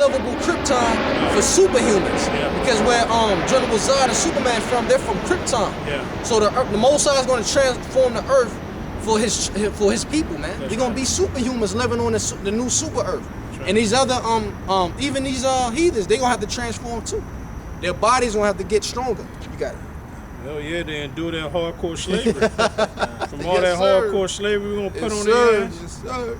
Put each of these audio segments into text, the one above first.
livable Krypton for superhumans. Because where General Zod and Superman from, they're from Krypton. So the Most High is going to transform the Earth for his people, man. They're going to be superhumans living on the new super Earth. And these other even these heathens, they're going to have to transform too. Their bodies going to have to get stronger. You got it. Hell yeah, they endure that hardcore slavery. From all that hardcore slavery we're going to put on their ass. Yes, sir.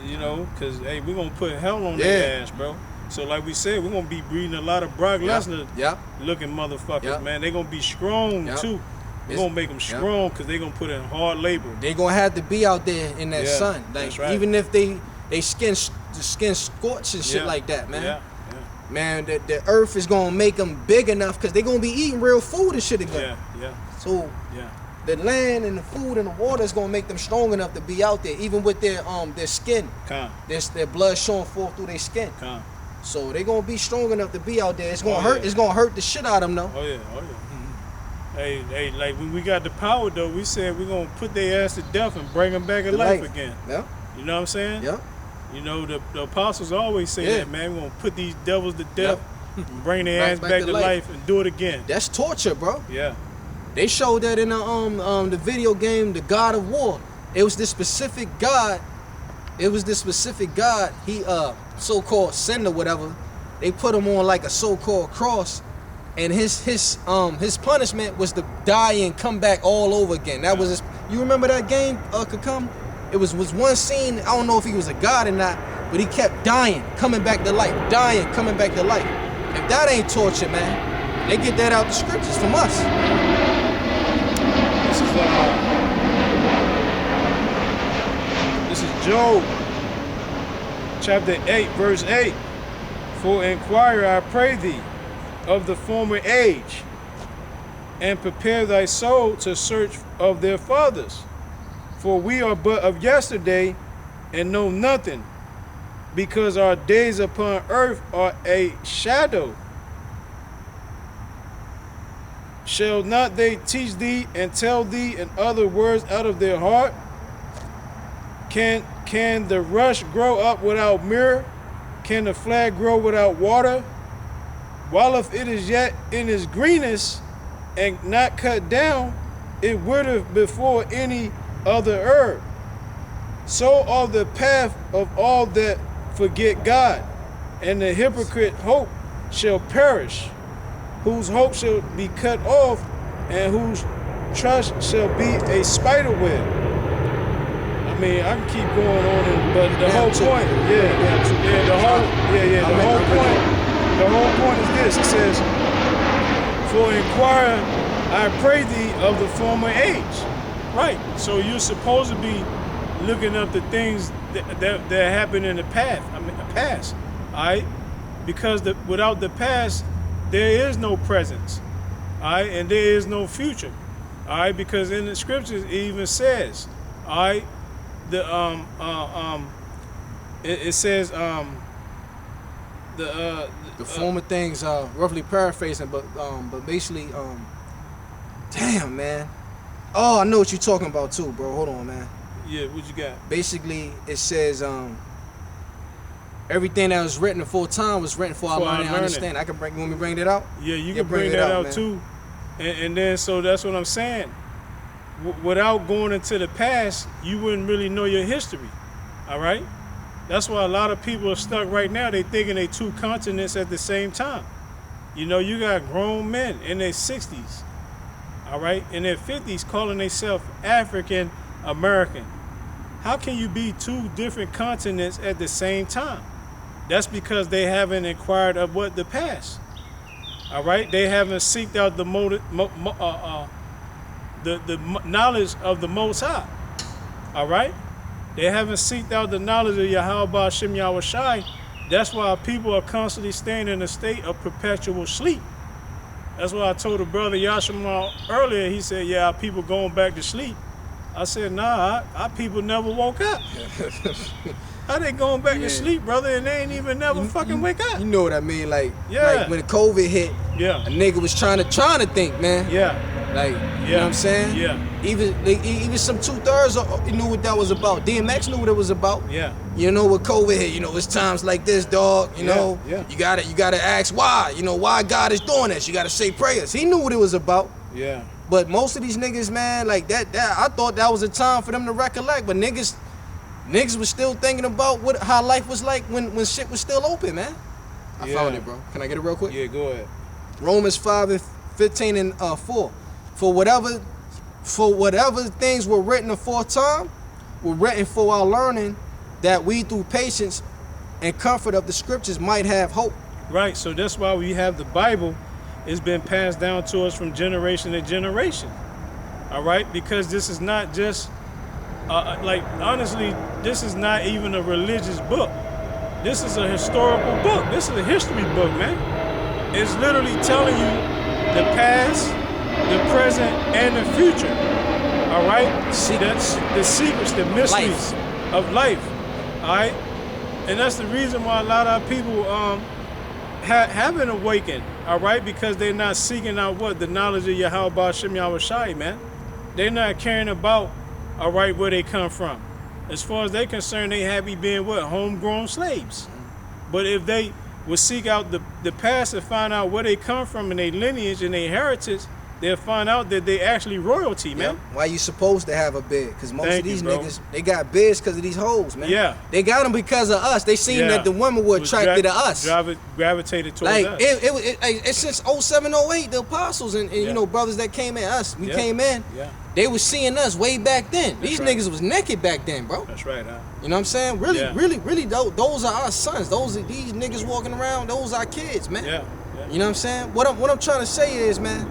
You know, because, hey, we're going to put hell on their ass, bro. So like we said, we're going to be breeding a lot of Brock Lesnar looking motherfuckers, man. They're going to be strong, too. We're going to make them strong because they're going to put in hard labor. They're going to have to be out there in that sun. Like, even if they skin scorch and shit like that, man. Man, the earth is gonna make them big enough because they're gonna be eating real food and shit again. So the land and the food and the water is gonna make them strong enough to be out there, even with their skin. Their blood showing forth through their skin. So they're gonna be strong enough to be out there. It's gonna hurt. It's gonna hurt the shit out of them, though. Hey, like when we got the power though, we said we're gonna put their ass to death and bring them back to life again. You know what I'm saying? You know, the apostles always say that, man. We're going to put these devils to death and bring their ass back to life and do it again. That's torture, bro. They showed that in the video game, The God of War. It was this specific God. He so-called sin or whatever. They put him on like a so-called cross. And his punishment was to die and come back all over again. That was you remember that game, Kakam? It was one scene, I don't know if he was a god or not, but he kept dying, coming back to life, dying, coming back to life. If that ain't torture, man, they get that out the scriptures from us. This is Job, chapter 8, verse 8. For inquire, I pray thee, of the former age, and prepare thy soul to search of their fathers. For we are but of yesterday, and know nothing, because our days upon earth are a shadow. Shall not they teach thee and tell thee in other words out of their heart? Can the rush grow up without mirror? Can the flag grow without water? While if it is yet in its greenest and not cut down, it withereth before any other herb. So are the path of all that forget God, and the hypocrite hope shall perish, whose hope shall be cut off, and whose trust shall be a spider web. I mean, I can keep going on, but the whole point, the whole point is this. It says, for inquire, I pray thee of the former age. Right, so you're supposed to be looking up the things that happened in the past, all right? Because without the past, there is no presence, all right? And there is no future, all right? Because in the scriptures, it even says, all right, it says, the former things, roughly paraphrasing, but basically, damn, man. Oh, I know what you're talking about too, bro. Hold on, man. Yeah, what you got? Basically, it says everything that was written before time was written for our learning and understanding. You want me to bring that out? Yeah, you can bring that out too. And then, so that's what I'm saying. Without going into the past, you wouldn't really know your history, all right? That's why a lot of people are stuck right now. They thinking they two continents at the same time. You know, you got grown men in their 60s, all right, in their 50s calling themselves African American. How can you be two different continents at the same time? That's because they haven't inquired of what the past. All right, they haven't seeked out the knowledge of the Most High. All right, they haven't seeked out the knowledge of Yahweh Shem Yahweh Shai. That's why people are constantly staying in a state of perpetual sleep. That's why I told the brother Yashima earlier. He said, "Yeah, our people going back to sleep." I said, "Nah, our people never woke up." How they going back to sleep, brother, and they ain't even never fucking wake up? You know what I mean? Like when the COVID hit, a nigga was trying to think, man. You know what I'm saying? Even some 2/3 knew what that was about. DMX knew what it was about. You know, with COVID hit, you know, it's times like this, dog. You know, you gotta ask why. You know, why God is doing this. You gotta say prayers. He knew what it was about. Yeah. But most of these niggas, man, like that I thought that was a time for them to recollect. But niggas was still thinking about how life was like when shit was still open, man. I found it, bro. Can I get it real quick? Yeah, go ahead. Romans 5:15 and 4. For whatever things were written aforetime were written for our learning, that we through patience and comfort of the scriptures might have hope. Right, so that's why we have the Bible. It's been passed down to us from generation to generation. All right, because this is not just, like, honestly, this is not even a religious book. This is a historical book. This is a history book, man. It's literally telling you the past, the present, and the future. All right? That's the secrets, the mysteries of life. All right? And that's the reason why a lot of people haven't awakened, all right? Because they're not seeking out the knowledge of Yahweh Shem Yahweh Shai, man. They're not caring about, all right, where they come from. As far as they're concerned, they happy being homegrown slaves. But if they would seek out the past and find out where they come from and their lineage and their heritage, they'll find out that they actually royalty, man. Why you supposed to have a bid? Because most of these niggas, they got bids because of these hoes, man. Yeah. They got them because of us. They seen that the women were attracted to us. Gravitated towards like, us. It since 07, 08, the apostles and you know, brothers that came in, us, we came in. Yeah. They was seeing us way back then. These niggas was naked back then, bro. That's right, huh? You know what I'm saying? Really, those are our sons. These niggas walking around, those are our kids, man. Yeah. You know what I'm saying? What I'm trying to say is, man,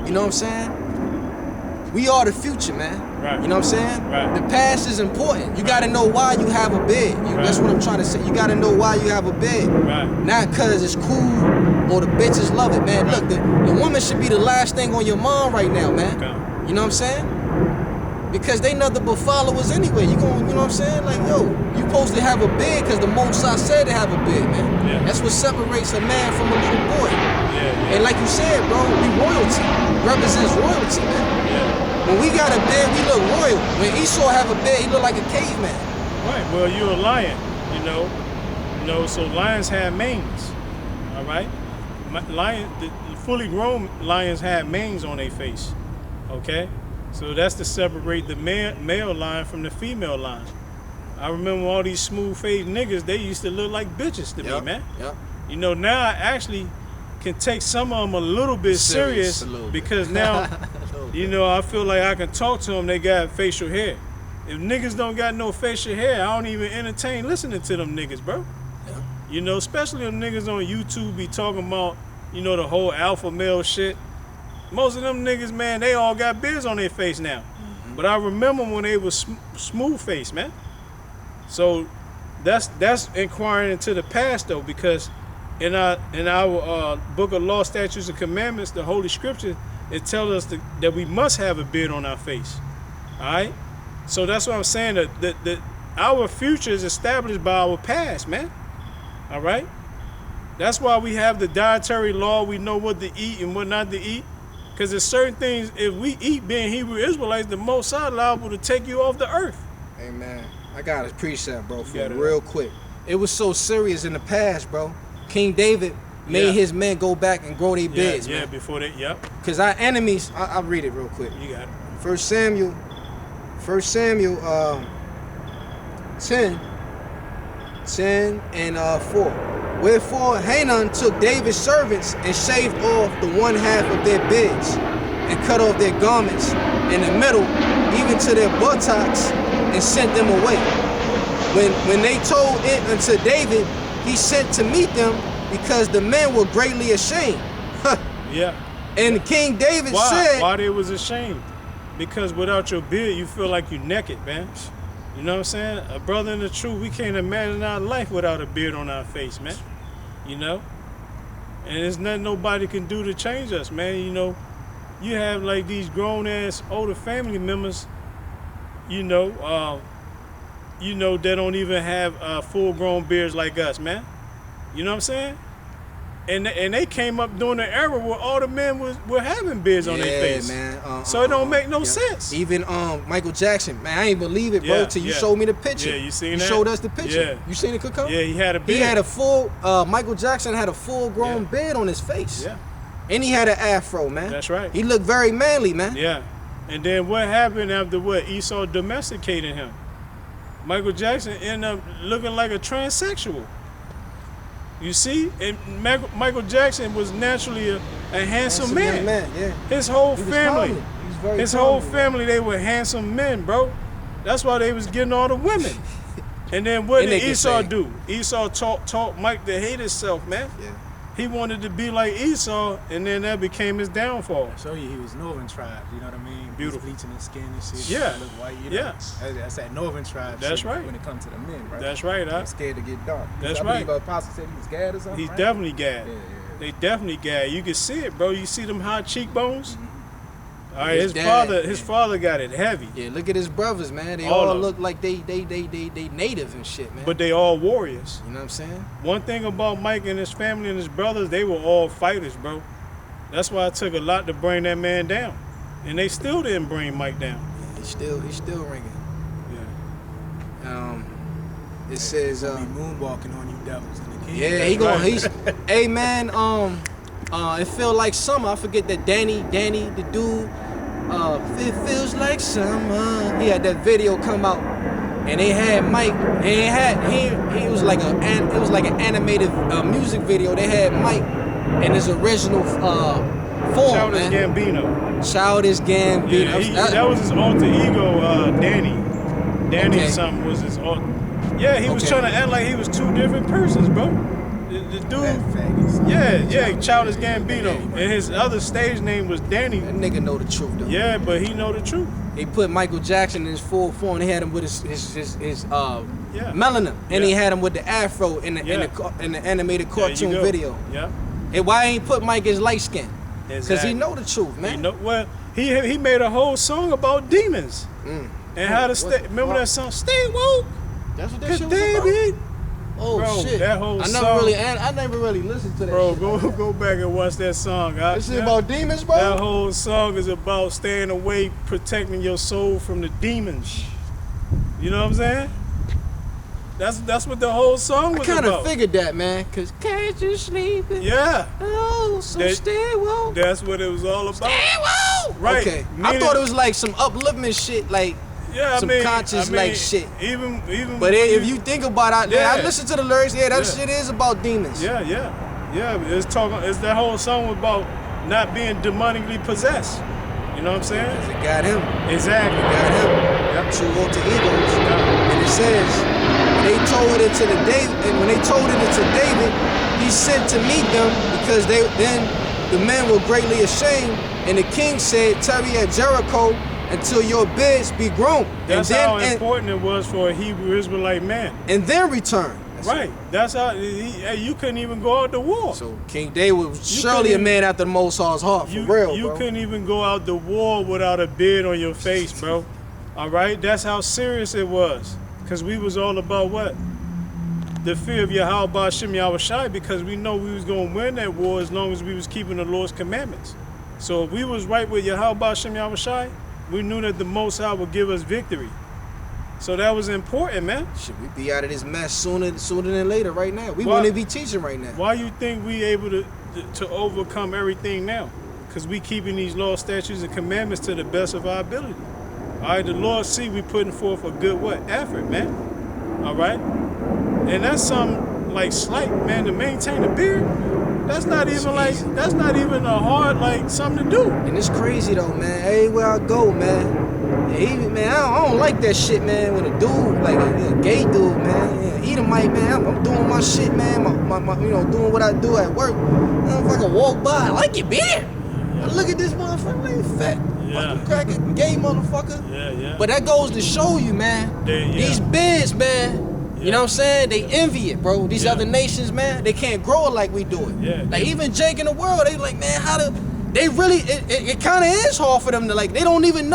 you know what I'm saying? We are the future, man. Right. You know what I'm saying? Right. The past is important. You gotta know why you have a bed. That's what I'm trying to say. You gotta know why you have a bed. Right. Not cause it's cool or the bitches love it, man. Look, the woman should be the last thing on your mind right now, man. Okay. You know what I'm saying? Because they nothing but followers anyway. You know what I'm saying? Like, yo, you supposed to have a bed because the Most High said to have a bed, man. Yeah. That's what separates a man from a little boy. Yeah. And like you said, bro, we royalty. Represents royalty, man. Yeah. When we got a bed, we look royal. When Esau have a bed, he look like a caveman. Right. Well, you're a lion, you know. So lions have manes. All right. The fully grown lions have manes on their face. Okay. So that's to separate the male lion from the female lion. I remember all these smooth-faced niggas, they used to look like bitches to me, man. Yep. You know, now I actually can take some of them a little bit serious because now, you know, I feel like I can talk to them, they got facial hair. If niggas don't got no facial hair, I don't even entertain listening to them niggas, bro. Yeah. You know, especially them niggas on YouTube be talking about, you know, the whole alpha male shit. Most of them niggas, man, they all got beards on their face now. Mm-hmm. But I remember when they was smooth face, man. So that's inquiring into the past though, because in our book of law, statutes, and commandments, the Holy Scripture, it tells us that we must have a beard on our face. All right. So that's what I'm saying. That our future is established by our past, man. All right. That's why we have the dietary law. We know what to eat and what not to eat. Because there's certain things, if we eat being Hebrew Israelites, the Most High liable to take you off the earth. Amen. I got a precept, bro, for real quick. It was so serious in the past, bro.King David made his men go back and grow their beards, man. Yeah, before they, Because our enemies, I'll read it real quick. You got it. 1 Samuel 10 and 4. Wherefore Hanan took David's servants and shaved off the one half of their beards and cut off their garments in the middle, even to their buttocks, and sent them away. When they told it unto David, he sent to meet them, because the men were greatly ashamed. Yeah. And King David said, why they was ashamed? Because without your beard, you feel like you're naked, man. You know what I'm saying? A brother in the truth, we can't imagine our life without a beard on our face, man. You know? And there's nothing nobody can do to change us, man. You know, you have like these grown-ass older family members, you know, that don't even have full-grown beards like us, man. You know what I'm saying? And they came up during the era where all the men were having beards on their face. Man. So it don't make no sense. Even Michael Jackson, man, I ain't believe it, bro, till you showed me the picture. Yeah, you seen that? You showed us the picture. Yeah. You seen it, Coco? Yeah, he had a beard. He had a full, Michael Jackson had a full-grown beard on his face. Yeah. And he had an afro, man. That's right. He looked very manly, man. Yeah. And then what happened after what? Esau domesticated him. Michael Jackson ended up looking like a transsexual. You see? And Michael Jackson was naturally a handsome man. Yeah. His whole family. His whole family, they were handsome men, bro. That's why they was getting all the women. And then what did Esau do? Esau taught Mike to hate himself, man. Yeah. He wanted to be like Esau, and then that became his downfall. I show you he was Northern tribe, you know what I mean? Beautiful. He's bleaching his skin and shit. Yeah. Look white, you know? Yeah. That's that Northern tribe That's shit right. when it comes to the men, right? That's right. I'm scared to get dark. That's I right. believe Apostle said he was gad or something, He's right? definitely gad. Yeah. They definitely gad. You can see it, bro. You see them high cheekbones? Mm-hmm. All right, his father got it heavy. Yeah, look at his brothers, man. They All all of look like they native and shit, man. But they all warriors. You know what I'm saying? One thing about Mike and his family and his brothers, they were all fighters, bro. That's why it took a lot to bring that man down. And they still didn't bring Mike down. Yeah, he's still ringing. Yeah. It says He moonwalking on you devils in the kingdom. yeah, he going he's hey man, it feel like summer. I forget that Danny, the dude, it feels like summer. He had that video come out, and they had Mike. He was like it was like an animated music video. They had Mike in his original form, Childish man. Gambino. Childish Gambino. Yeah, that was his alter ego, Danny. Danny Okay. something was his alter. Yeah, he was trying to act like he was two different persons, bro. The dude, yeah, Childish Gambino, and his other stage name was Danny. That nigga know the truth though. Yeah, but he know the truth. They put Michael Jackson in his full form. They had him with his melanin, and he had him with the afro in the animated cartoon video. Yeah. And why ain't put Mike as light skin? Because Exactly. he know the truth, man. He made a whole song about demons and how to stay. Remember that song, "Stay Woke"? That's what that Cause shit was David. about. Oh Bro, shit! that whole I song. never really listened to that. Bro, shit. go back and watch that song. This is about demons, bro. That whole song is about staying away, protecting your soul from the demons. You know what I'm saying? That's what the whole song was I kind about. of figured that, man. Cause can't you sleep? Yeah. Oh, so stay woke. That's what it was all about. Stay woke. Right. Okay. I Meaning- thought it was like some upliftment shit, like some conscious like shit. Even. But if you think about it, I Yeah. listen to the lyrics. Yeah, that Yeah. shit is about demons. Yeah. It's that whole song about not being demonically possessed. You know what I'm saying? It got him. Exactly. It got him. Yep. Two alter egos. And it says, when they told it to David, he sent to meet them because then the men were greatly ashamed. And the king said, tarry at Jericho until your beards be grown. That's how important it was for a Hebrew Israelite man. And then return. Right. That's how you couldn't even go out to war. So King David was surely a man after the Most High's heart, for real, You bro. couldn't even go out to war without a beard on your face, bro. All right? That's how serious it was. Because we was all about what? The fear of Yahweh Ba'ashem Yahushai, because we know we was going to win that war as long as we was keeping the Lord's commandments. So if we was right with Yahweh Ba'ashem Yahushai, we knew that the Most High would give us victory. So that was important, man. Should we be out of this mess sooner than later right now? We wouldn't be teaching right now. Why you think we able to overcome everything now? Because we keeping these laws, statutes, and commandments to the best of our ability. All right, the Lord see we putting forth a good effort, man. All right? And that's something like slight, man, to maintain a beard. That's not even a hard something to do. And it's crazy though, man. Everywhere I go, man. Even man, I don't like that shit, man. When a dude, like a gay dude, man, Edomite, man, I'm doing my shit, man. My doing what I do at work. Motherfucker walk by, I like your beard. I look at this motherfucker, like fat, fucking cracker, gay motherfucker. Yeah. But that goes to show you, man. These beards, man. You know what I'm saying? They envy it, bro. These other nations, man, they can't grow it like we do it. Yeah. Like even Jake in the world, they like, man, they really, it kind of is hard for them to they don't even know.